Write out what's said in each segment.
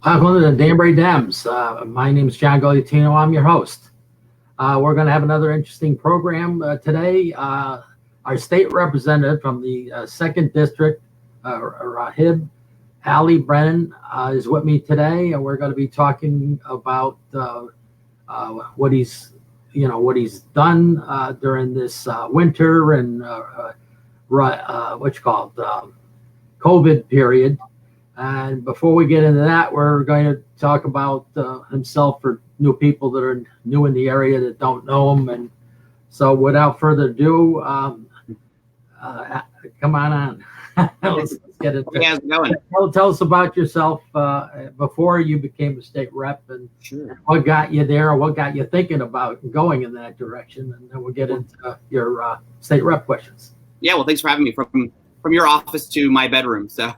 Welcome to the Danbury Dems. My name is John Gogliettino. I'm your host. We're going to have another interesting program today. Our state representative from the 2nd District, Raghib, Allie-Brennan, is with me today, and we're going to be talking about what he's done during this winter and COVID period. And before we get into that, we're going to talk about himself for new people that are new in the area that don't know him. And so without further ado, come on. let's get into it. How's it going? Tell us about yourself before you became a state rep and Sure. what got you there, or what got you thinking about going in that direction. And then we'll get into your state rep questions. Yeah, well, thanks for having me from your office to my bedroom. So,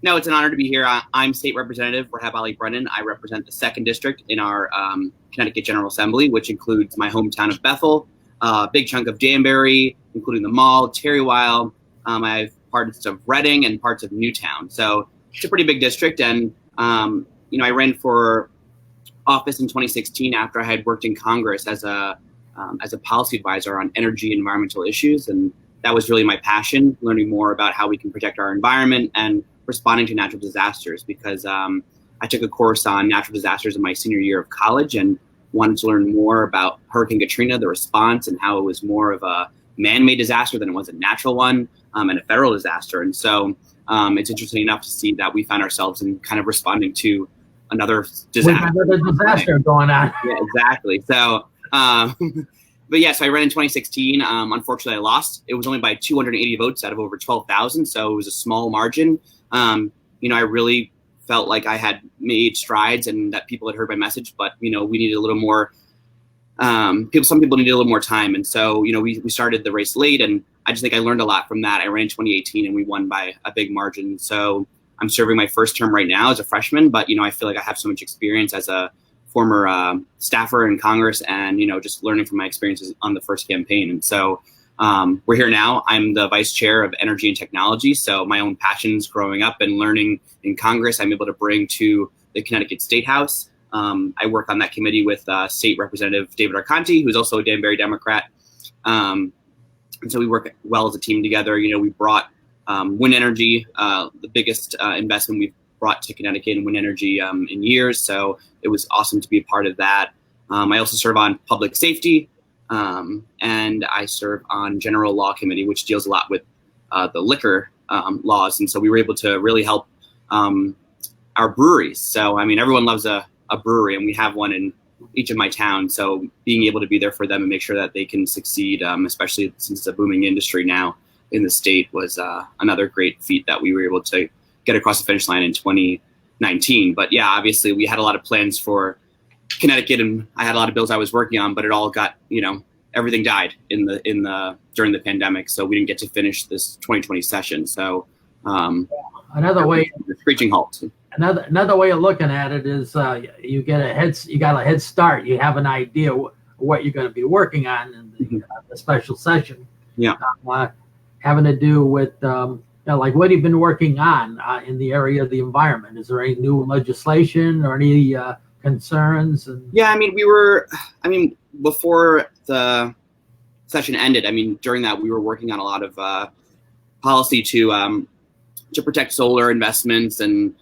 no, it's an honor to be here. I'm State Representative Raghib Allie-Brennan. I represent the 2nd District in our Connecticut General Assembly, which includes my hometown of Bethel, a big chunk of Danbury, including the Mall, Terrywile. I have parts of Reading and parts of Newtown. So it's a pretty big district. And, I ran for office in 2016 after I had worked in Congress as a policy advisor on energy and environmental issues. And that was really my passion, learning more about how we can protect our environment and responding to natural disasters, because I took a course on natural disasters in my senior year of college and wanted to learn more about Hurricane Katrina, the response, and how it was more of a man-made disaster than it was a natural one, and a federal disaster. And so it's interesting enough to see that we found ourselves in kind of responding to another disaster. Another disaster going on. Yeah, exactly. So, but yeah, so I ran in 2016. Unfortunately, I lost. It was only by 280 votes out of over 12,000. So it was a small margin. I really felt like I had made strides and that people had heard my message, but, we needed a little more, some people needed a little more time. And so, we started the race late, and I just think I learned a lot from that. I ran in 2018 and we won by a big margin. So I'm serving my first term right now as a freshman, but, I feel like I have so much experience as a former staffer in Congress and, just learning from my experiences on the first campaign. And so we're here now. I'm the vice chair of energy and technology. So my own passions growing up and learning in Congress, I'm able to bring to the Connecticut State House. I work on that committee with State Representative David Arconti, who's also a Danbury Democrat. And so we work well as a team together. We brought wind energy, the biggest investment we've brought to Connecticut in wind energy in years. So it was awesome to be a part of that. I also serve on public safety, and I serve on general law committee, which deals a lot with the liquor laws. And so we were able to really help our breweries. So, everyone loves a brewery, and we have one in each of my towns. So being able to be there for them and make sure that they can succeed, especially since it's a booming industry now in the state, was another great feat that we were able to get across the finish line in 2019. But yeah, obviously we had a lot of plans for Connecticut, and I had a lot of bills I was working on, but it all got, everything died during the pandemic. So we didn't get to finish this 2020 session. So Another way, screeching halt. Another way of looking at it is you got a head start. You have an idea what you're going to be working on in the special session. Yeah. Having to do with like what you've been working on in the area of the environment. Is there any new legislation or any concerns? Yeah, before the session ended, during that we were working on a lot of policy to protect solar investments and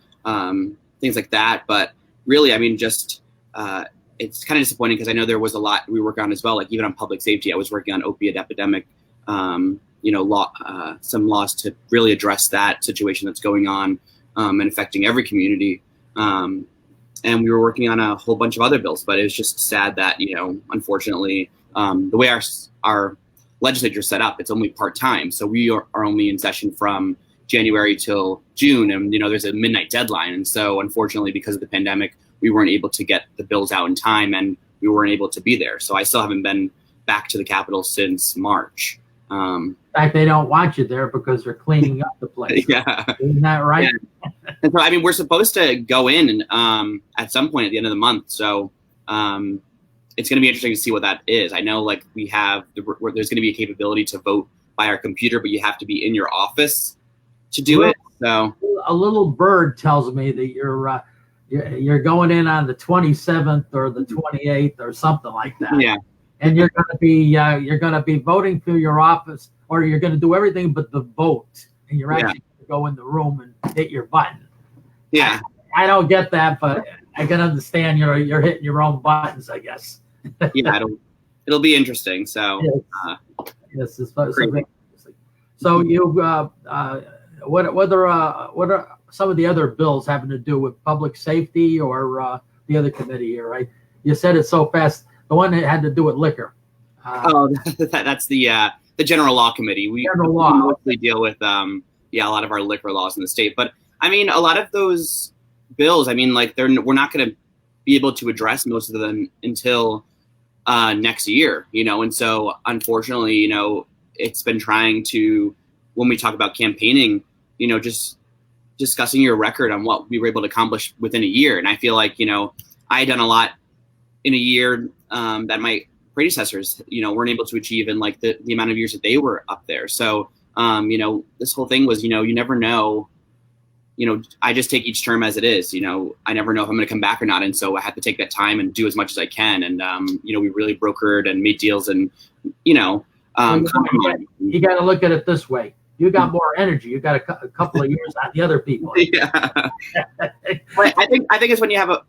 things like that. But really, it's kind of disappointing because I know there was a lot we work on as well. Like even on public safety, I was working on opiate epidemic, law, some laws to really address that situation that's going on and affecting every community. And we were working on a whole bunch of other bills, but it was just sad that, unfortunately, the way our legislature is set up, it's only part-time. So we are only in session from January till June, and there's a midnight deadline. And so unfortunately, because of the pandemic, we weren't able to get the bills out in time, and we weren't able to be there. So I still haven't been back to the Capitol since March. In fact, they don't want you there because they're cleaning up the place. Yeah. Isn't that right? Yeah. And so, we're supposed to go in at some point at the end of the month. So it's going to be interesting to see what that is. I know, like, there's going to be a capability to vote by our computer, but you have to be in your office to do it. So a little bird tells me that you're going in on the 27th or the 28th or something like that. yeah, And you're going to be voting through your office, or you're going to do everything but the vote, and you're actually going to go in the room and hit your button. yeah, I don't get that, but I can understand you're hitting your own buttons, I guess. yeah. It'll be interesting. So Yes, it's very interesting. So you what are some of the other bills having to do with public safety or the other committee here, right? You said it so fast. The one that had to do with liquor. That's the general law committee. We mostly deal with a lot of our liquor laws in the state. But I mean, a lot of those bills, I mean, like we're not going to be able to address most of them until next year, and so unfortunately, it's been trying to, when we talk about campaigning, just discussing your record on what we were able to accomplish within a year. And I feel like, I had done a lot in a year that my predecessors, weren't able to achieve in like the amount of years that they were up there. So, this whole thing was, you never know, I just take each term as it is. I never know if I'm going to come back or not. And so I had to take that time and do as much as I can. And, we really brokered and made deals and, you got to look at it this way. You got more energy. You got a couple of years on the other people. Yeah. But I think it's when you have a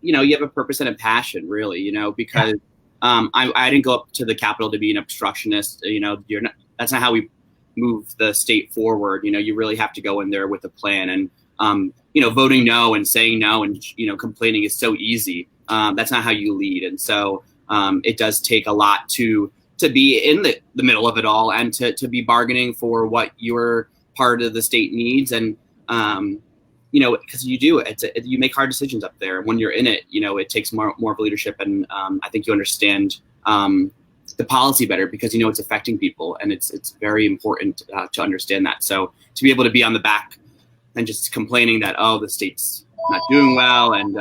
purpose and a passion, really, because I didn't go up to the Capitol to be an obstructionist. That's not how we move the state forward. You really have to go in there with a plan. And voting no and saying no and complaining is so easy. That's not how you lead. And so it does take a lot to be in the middle of it all and to be bargaining for what your part of the state needs. And because you make hard decisions up there. When you're in it, it takes more of leadership. And I think you understand the policy better because it's affecting people, and it's very important to understand that. So to be able to be on the back and just complaining that, the state's not doing well, and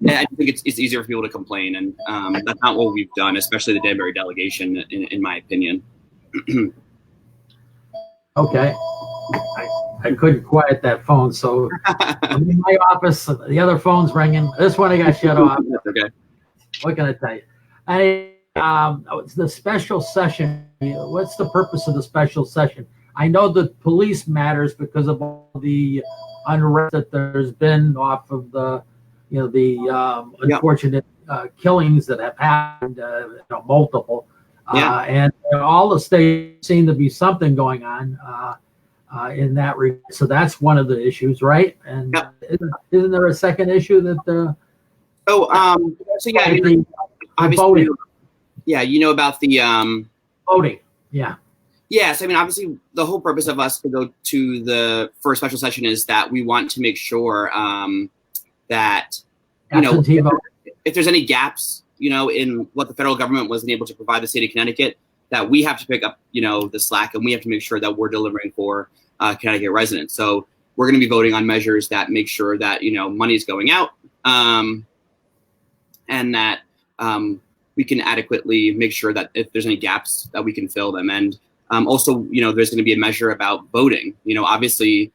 that I think it's easier for people to complain, and that's not what we've done, especially the Danbury delegation, in my opinion. Okay, I couldn't quiet that phone, so I'm in my office. The other phone's ringing. This one I got shut off. Okay. What can I tell you? It's the special session. What's the purpose of the special session? I know the police matters because of all the unrest that there's been off of the, unfortunate killings that have happened, multiple. And all the states seem to be something going on in that regard. So that's one of the issues, right? And isn't there a second issue that obviously, voting. About the voting. Yeah. Yes, I mean, obviously, the whole purpose of us to go to the first special session is that we want to make sure that if there's any gaps, in what the federal government wasn't able to provide the state of Connecticut, that we have to pick up, the slack, and we have to make sure that we're delivering for Connecticut residents. So we're going to be voting on measures that make sure that money is going out, and that we can adequately make sure that if there's any gaps that we can fill them. And also, there's going to be a measure about voting. Obviously,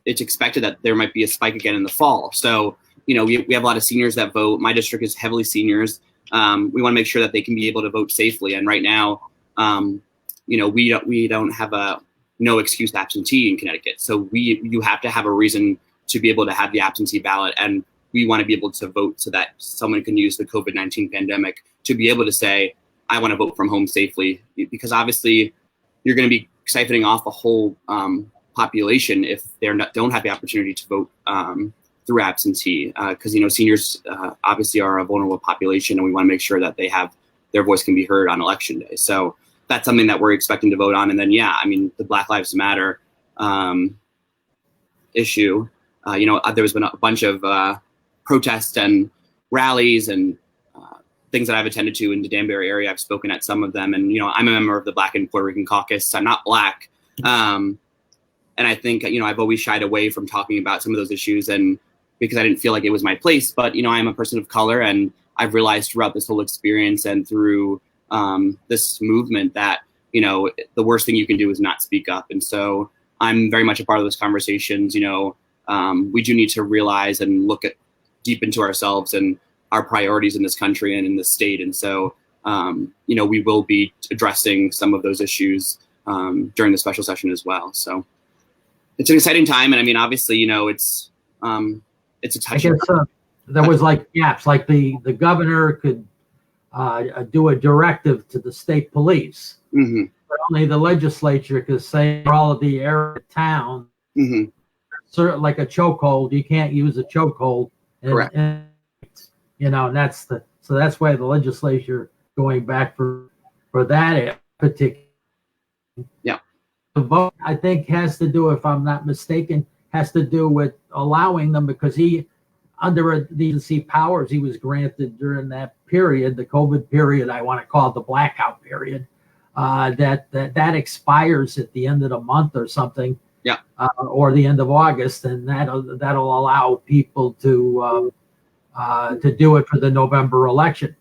it's expected that there might be a spike again in the fall. So, we have a lot of seniors that vote. My district is heavily seniors. We want to make sure that they can be able to vote safely. And right now, we don't have a no excuse absentee in Connecticut. So you have to have a reason to be able to have the absentee ballot. And we want to be able to vote so that someone can use the COVID-19 pandemic to be able to say, I want to vote from home safely, because obviously you're going to be siphoning off a whole population if don't have the opportunity to vote through absentee, because seniors obviously are a vulnerable population, and we want to make sure that their voice can be heard on election day. So that's something that we're expecting to vote on. And then the Black Lives Matter issue. There's been a bunch of protests and rallies and things that I've attended to in the Danbury area. I've spoken at some of them, and I'm a member of the Black and Puerto Rican Caucus. I'm not Black, and I think I've always shied away from talking about some of those issues, and because I didn't feel like it was my place. But I'm a person of color, and I've realized throughout this whole experience and through this movement that the worst thing you can do is not speak up. And so I'm very much a part of those conversations. We do need to realize and look at deep into ourselves and our priorities in this country and in this state. And so, we will be addressing some of those issues during the special session as well. So it's an exciting time. And I mean, obviously, it's a touch. I guess there was like gaps, like the governor could do a directive to the state police, Mm-hmm. but only the legislature could say for all of the area town, Mm-hmm. sort of like a chokehold. You can't use a chokehold, Correct. and that's why the legislature going back for that particular. Yeah. The vote, I think, has to do, if I'm not mistaken, has to do with allowing them, because he, under the agency powers he was granted during that period, the COVID period, I want to call it the blackout period, that expires at the end of the month or something. Yeah. Or the end of August, and that'll allow people to do it for the November election.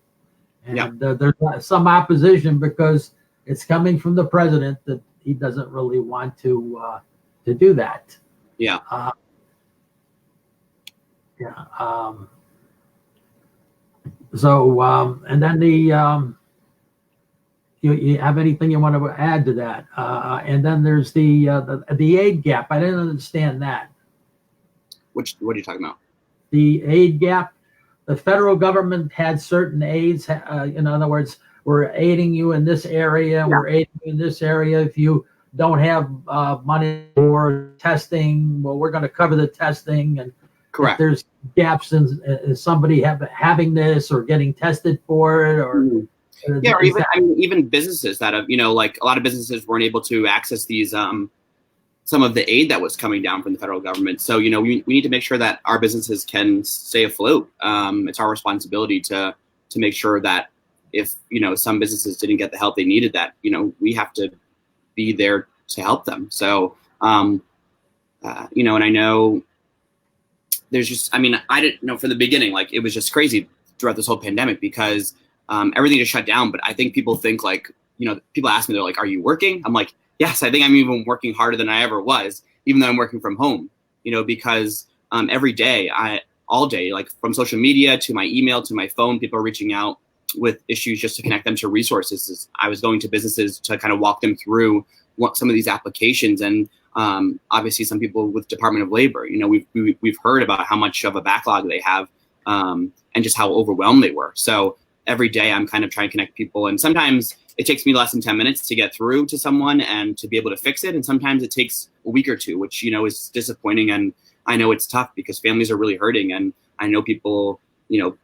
And there's some opposition because it's coming from the president that he doesn't really want to do that. Yeah. And then you have anything you want to add to that? And then there's the aid gap. I didn't understand that. What are you talking about? The aid gap. The federal government had certain aids. In other words, we're aiding you in this area. We're aiding you in this area. If you don't have money for testing, well, we're going to cover the testing. And correct. If there's gaps in somebody having this or getting tested for it, or or even businesses that have, like a lot of businesses weren't able to access these some of the aid that was coming down from the federal government. So, we need to make sure that our businesses can stay afloat. It's our responsibility to make sure that if, some businesses didn't get the help they needed, that, we have to be there to help them. So, and I know there's just, I didn't know from the beginning, like it was just crazy throughout this whole pandemic because everything just shut down. But I think people think like, people ask me, they're like, are you working? I'm like, yes, I think I'm even working harder than I ever was, even though I'm working from home, because every day, all day, like from social media to my email to my phone, people are reaching out with issues just to connect them to resources. I was going to businesses to kind of walk them through some of these applications. And obviously some people with Department of Labor, we've heard about how much of a backlog they have and just how overwhelmed they were. So every day I'm kind of trying to connect people. And sometimes it takes me less than 10 minutes to get through to someone and to be able to fix it. And sometimes it takes a week or two, which, is disappointing. And I know it's tough because families are really hurting. And I know people, you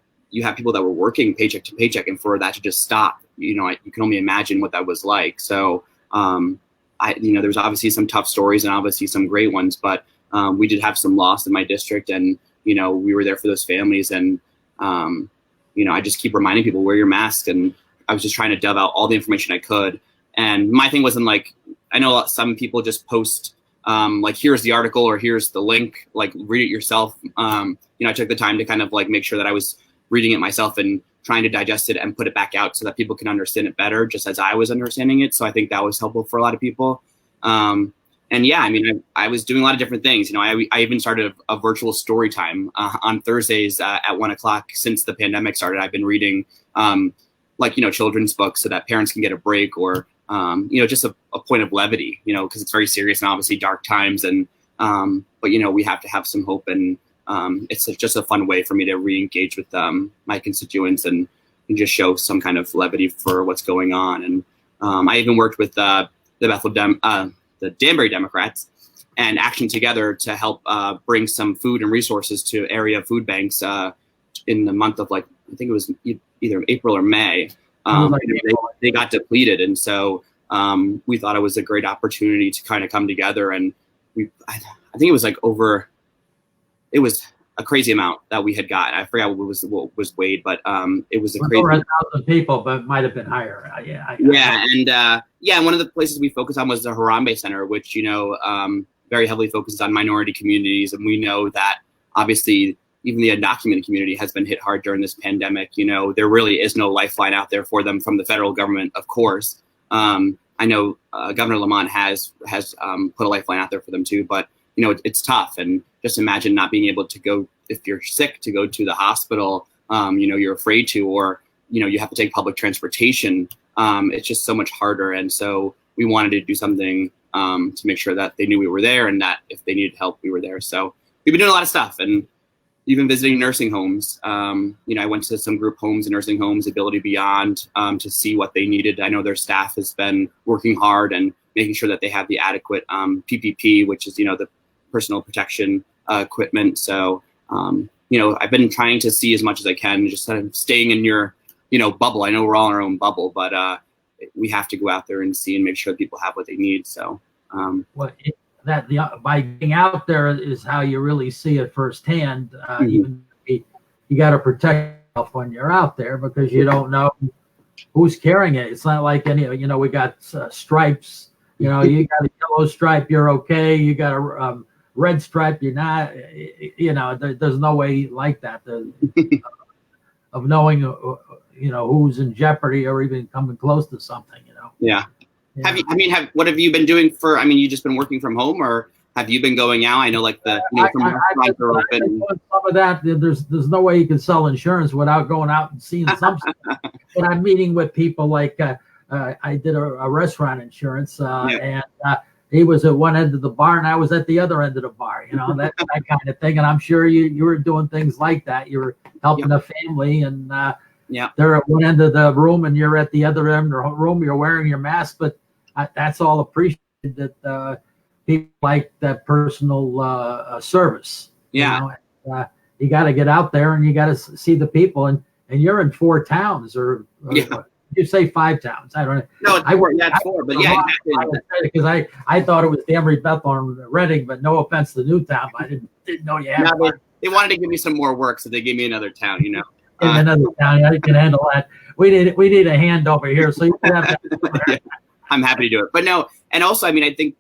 have people that were working paycheck to paycheck, and for that to just stop, you can only imagine what that was like. So, there's obviously some tough stories and obviously some great ones, but we did have some loss in my district, and, we were there for those families. And, I just keep reminding people, wear your mask. And I was just trying to dove out all the information I could. And my thing wasn't like, I know some people just post like, here's the article or here's the link, like read it yourself. I took the time to kind of like make sure that I was reading it myself and trying to digest it and put it back out so that people can understand it better, just as I was understanding it. So I think that was helpful for a lot of people. And yeah, I was doing a lot of different things. I even started a virtual story time on Thursdays at 1:00 since the pandemic started. I've been reading children's books so that parents can get a break, or, just a point of levity, because it's very serious and obviously dark times. And, but, we have to have some hope, and it's just a fun way for me to re-engage with my constituents and just show some kind of levity for what's going on. And I even worked with the Danbury Democrats and Action Together to help bring some food and resources to area food banks in the month of I think it was either April or May. They got depleted. And so we thought it was a great opportunity to kind of come together. And I think it was it was a crazy amount that we had gotten. I forgot what was weighed, but it was over 1,000 people, but it might have been higher. And one of the places we focused on was the Harambe Center, which, very heavily focuses on minority communities. And we know that obviously even the undocumented community has been hit hard during this pandemic. There really is no lifeline out there for them from the federal government, of course. I know Governor Lamont has put a lifeline out there for them too. But it's tough, and just imagine not being able to go if you're sick to go to the hospital. You're afraid to, or you have to take public transportation. It's just so much harder, and so we wanted to do something to make sure that they knew we were there, and that if they needed help, we were there. So we've been doing a lot of stuff, and even visiting nursing homes. I went to some group homes and nursing homes, Ability Beyond, to see what they needed. I know their staff has been working hard and making sure that they have the adequate PPP, which is, the personal protection equipment. So, I've been trying to see as much as I can, just kind of staying in your, bubble. I know we're all in our own bubble, but we have to go out there and see and make sure that people have what they need. So, by getting out there is how you really see it firsthand. Even you got to protect yourself when you're out there, because you don't know who's carrying it. It's not like we got stripes. You got a yellow stripe, you're okay. You got a red stripe, you're not. There's no way like that of knowing who's in jeopardy or even coming close to something. Yeah. What have you been doing for, you just been working from home, or have you been going out? I know some restaurants are open. Some of that, there's no way you can sell insurance without going out and seeing some stuff. But I'm meeting with people like, I did a restaurant insurance, and he was at one end of the bar and I was at the other end of the bar, that kind of thing. And I'm sure you were doing things like that. You were helping a family, and they're at one end of the room and you're at the other end of the room. You're wearing your mask, but that's all appreciated, that people like that personal service. Yeah. You got to get out there and you got to see the people, and you're in 4 towns or you say 5 towns. I don't know. No, it's 4, but yeah, exactly. Because I thought it was Danbury, Bethel, and Reading, but no offense to Newtown, I didn't know you had one. They wanted to give me some more work, so they gave me another town, In another town, I can handle that. We need a hand over here, so you can have that. Yeah, I'm happy to do it. But no, and also, I think,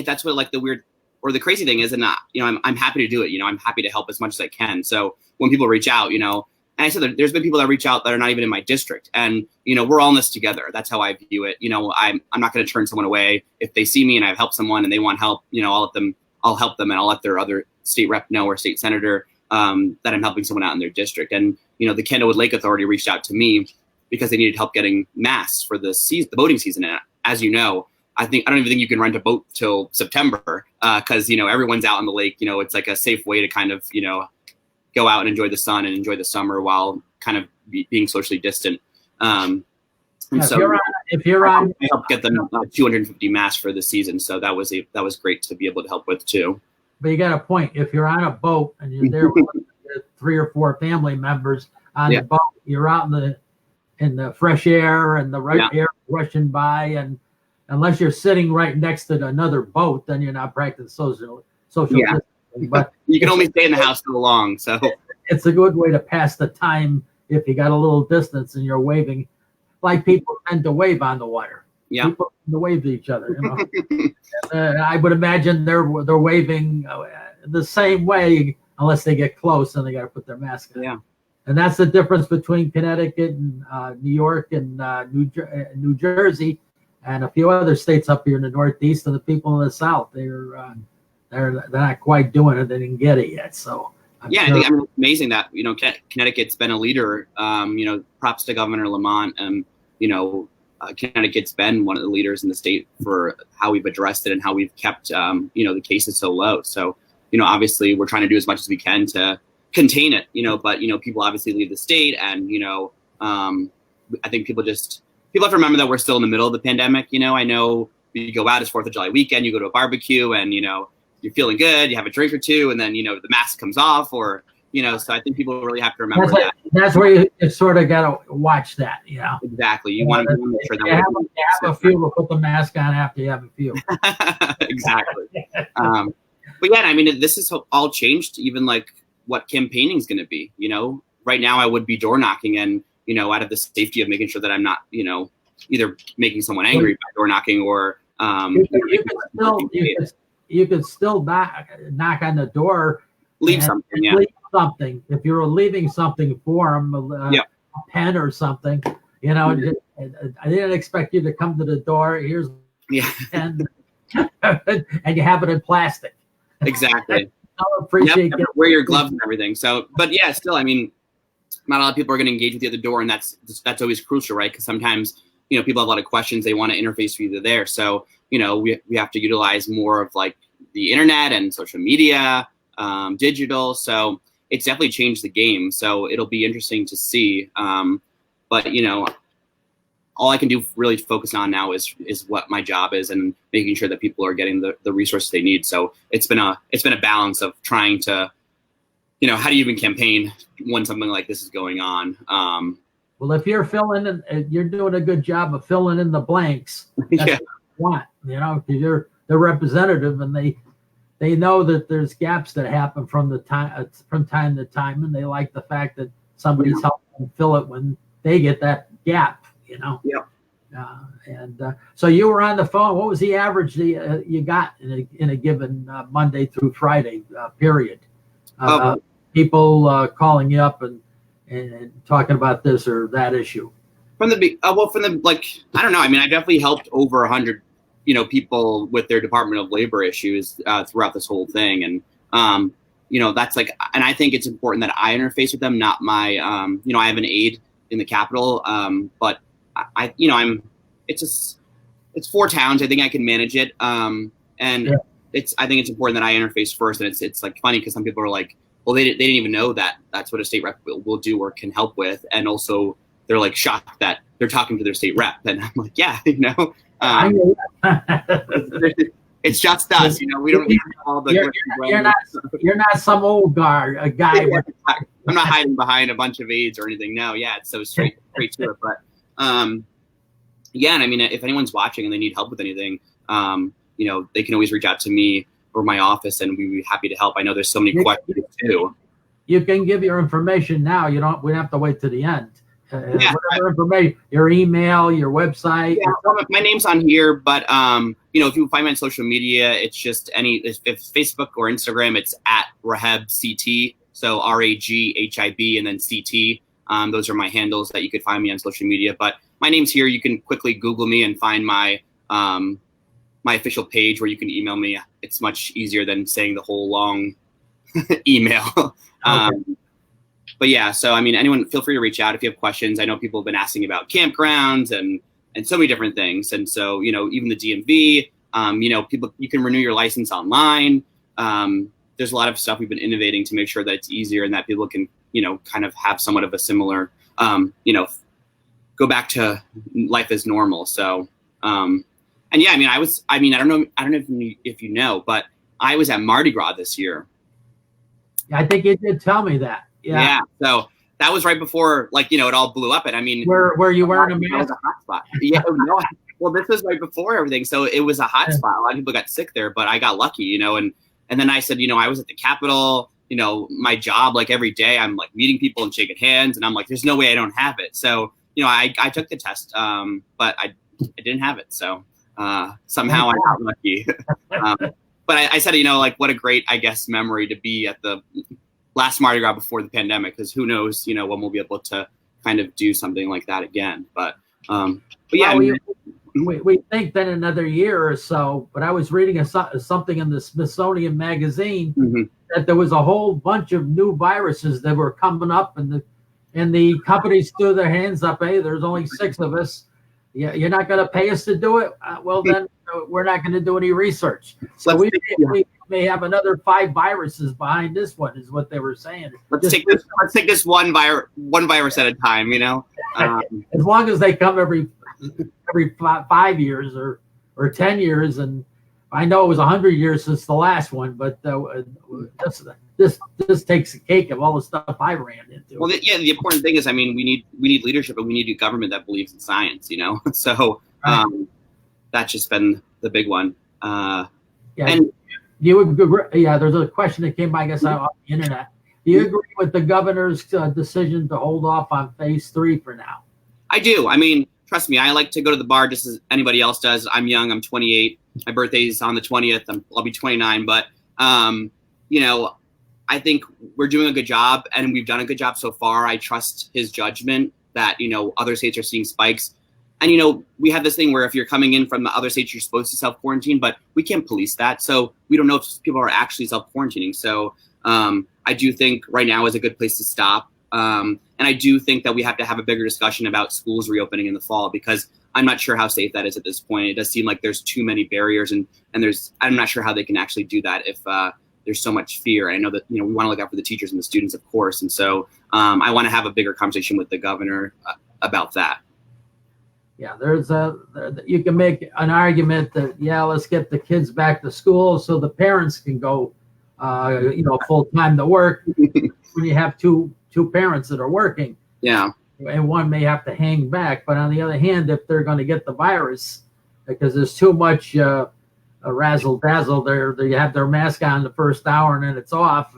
that's what the weird or the crazy thing is, and I'm happy to do it. I'm happy to help as much as I can. So when people reach out, and I said there's been people that reach out that are not even in my district, and we're all in this together. That's how I view it. I'm not going to turn someone away if they see me and I've helped someone and they want help. I'll help them, and I'll let their other state rep know, or state senator, that I'm helping someone out in their district. And the Candlewood Lake Authority reached out to me because they needed help getting masks for the boating season. And as you know, I don't even think you can rent a boat till September, because everyone's out on the lake. It's like a safe way to kind of go out and enjoy the sun and enjoy the summer while kind of being socially distant. If you're on, I helped get them 250 masks for the season, so that was great to be able to help with too. But you got a point. If you're on a boat and you're there with 3 or 4 family members on the boat, you're out in the fresh air and the air rushing by, and unless you're sitting right next to another boat, then you're not practicing social distancing. But you can only stay in the house so long, so it's a good way to pass the time if you got a little distance and you're waving, like people tend to wave on the water. Yeah, people tend to wave to each other. I would imagine they're waving the same way, unless they get close and they got to put their mask on. Yeah. And that's the difference between Connecticut and New York and New Jersey and a few other states up here in the Northeast, and the people in the South. They're not quite doing it. They didn't get it yet. So sure. I think it's amazing that Connecticut's been a leader. Props to Governor Lamont. Connecticut's been one of the leaders in the state for how we've addressed it and how we've kept the cases so low. So obviously we're trying to do as much as we can to contain it, but people obviously leave the state, and I think people have to remember that we're still in the middle of the pandemic. I know you go out, it's 4th of July weekend, you go to a barbecue, and you're feeling good, you have a drink or two, and then the mask comes off, or so I think people really have to remember that's where you sort of got to watch that. Exactly. You want to make sure that you have a few, but put the mask on after you have a few. Exactly. But yeah, this has all changed, even like what campaigning is going to be. Right now I would be door knocking, and out of the safety of making sure that I'm not either making someone angry by door knocking, or you could still knock on the door, leave something. Leave something. If you're leaving something for them, a pen or something, I didn't expect you to come to the door. Here's Yeah, and and you have it in plastic. exactly. I appreciate Yep, wear your gloves and everything. So, but yeah, still, I mean, not a lot of people are going to engage with you at the door, and that's always crucial, right? Because sometimes people have a lot of questions, they want to interface with you there. So we have to utilize more of like the internet and social media, digital. So it's definitely changed the game. So it'll be interesting to see. But all I can do really focus on now is what my job is and making sure that people are getting the resources they need. So it's been a balance of trying to, how do you even campaign when something like this is going on? Well, if you're filling in, you're doing a good job of filling in the blanks. That's Yeah. what you want, because you're the representative, and they know that there's gaps that happen from time to time, and they like the fact that somebody's helping them fill it when they get that gap. Yeah. So you were on the phone. What was the average you got in a given Monday through Friday period? People calling you up and talking about this or that issue. I don't know. I mean, I definitely helped over 100, people with their Department of Labor issues throughout this whole thing, and that's like, and I think it's important that I interface with them, not my, I have an aide in the Capitol, but it's 4 towns. I think I can manage it, and yeah. I think it's important that I interface first, and it's like funny because some people are like, well, they didn't even know that that's what a state rep will do or can help with, and also they're like shocked that they're talking to their state rep, and I'm like, yeah, it's just us, we don't need all the. You're not some old guy. Yeah, I'm not hiding behind a bunch of aides or anything. No, yeah, it's so straight to it. But yeah, and I mean, if anyone's watching and they need help with anything, they can always reach out to me or my office, and we'd be happy to help. I know there's so many questions too. You can give your information now. We don't have to wait to the end. Yeah, whatever information, your email, your website. Yeah, my name's on here, but if you find me on social media, it's just if it's Facebook or Instagram, it's at Raghib CT. So RAGHIB and then CT. Those are my handles that you could find me on social media. But my name's here. You can quickly Google me and find my my official page where you can email me. It's much easier than saying the whole long email. Okay. But yeah, so I mean, anyone, feel free to reach out if you have questions. I know people have been asking about campgrounds and so many different things. And so, even the DMV, people, you can renew your license online. There's a lot of stuff we've been innovating to make sure that it's easier and that people can, kind of have somewhat of a similar, go back to life as normal. So, and yeah, I mean, I don't know if you know, but I was at Mardi Gras this year. I think you did tell me that. Yeah. So that was right before, it all blew up. And I mean, were you wearing a mask? Was a hot spot. Yeah. No, well, this was right before everything. So it was a hot spot. A lot of people got sick there, but I got lucky, and then I said, I was at the Capitol, my job, like every day I'm like meeting people and shaking hands, and I'm like, there's no way I don't have it. So, I took the test, but I didn't have it. So somehow I got lucky. But I said, what a great, I guess, memory to be at the last Mardi Gras before the pandemic, because who knows, when we'll be able to kind of do something like that again. But yeah. Well, we think that another year or so, but I was reading something in the Smithsonian magazine that there was a whole bunch of new viruses that were coming up, and the companies threw their hands up. Hey, there's only 6 of us. Yeah, you're not going to pay us to do it. Well, then we're not going to do any research. So we may have another 5 viruses behind this one, is what they were saying. Let's take this one virus at a time. As long as they come every 5 years or 10 years, and I know it was 100 years since the last one, but this takes the cake of all the stuff I ran into. Well, the important thing is, I mean, we need leadership, and we need a government that believes in science. So that's just been the big one. Yeah. And there's a question that came by, I guess, off the internet. Do you agree with the governor's decision to hold off on phase 3 for now? I do. I mean, trust me, I like to go to the bar just as anybody else does. I'm young. I'm 28. My birthday's on the 20th. I'll be 29. But, I think we're doing a good job, and we've done a good job so far. I trust his judgment that, other states are seeing spikes. And, you know, we have this thing where if you're coming in from the other states, you're supposed to self-quarantine, but we can't police that. So we don't know if people are actually self-quarantining. So I do think right now is a good place to stop. And I do think that we have to have a bigger discussion about schools reopening in the fall, because I'm not sure how safe that is at this point. It does seem like there's too many barriers, and I'm not sure how they can actually do that if there's so much fear. I know that, you know, we want to look out for the teachers and the students, of course. And so I want to have a bigger conversation with the governor about that. Yeah, you can make an argument that, yeah, let's get the kids back to school so the parents can go, you know, full time to work. When you have two parents that are working, yeah, and one may have to hang back. But on the other hand, if they're going to get the virus, because there's too much razzle dazzle, they have their mask on the first hour and then it's off,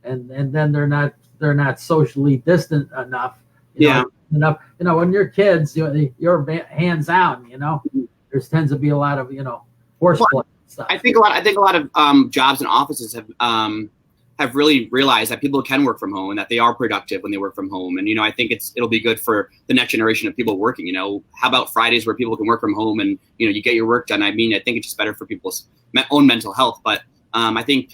and then they're not socially distant enough. Yeah. Enough, you know, when you're kids, you're hands on, you know, there tends to be a lot of, you know, horseplay stuff. I think a lot of jobs and offices have really realized that people can work from home and that they are productive when they work from home. And, you know, I think it'll be good for the next generation of people working. You know, how about Fridays where people can work from home and, you know, you get your work done? I mean, I think it's just better for people's own mental health. But I think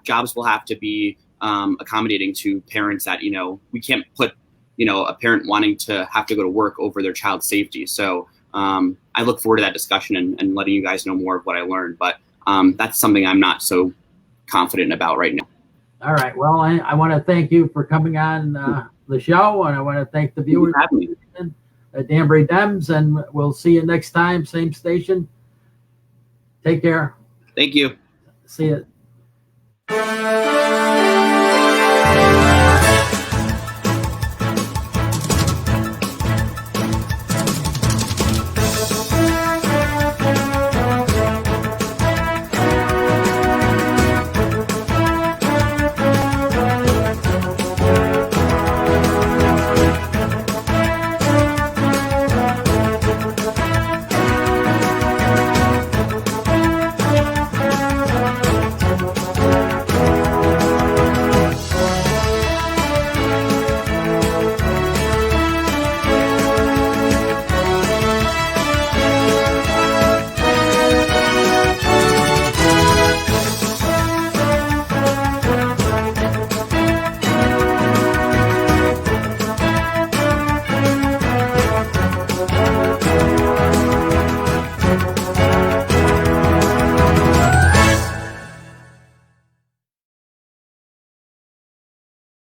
jobs will have to be accommodating to parents that, you know, we can't put, you know, a parent wanting to have to go to work over their child's safety. So I look forward to that discussion and letting you guys know more of what I learned. But that's something I'm not so confident about right now. All right. Well, I want to thank you for coming on the show, and I want to thank the viewers at Danbury Dems, and we'll see you next time, same station. Take care. Thank you. See you.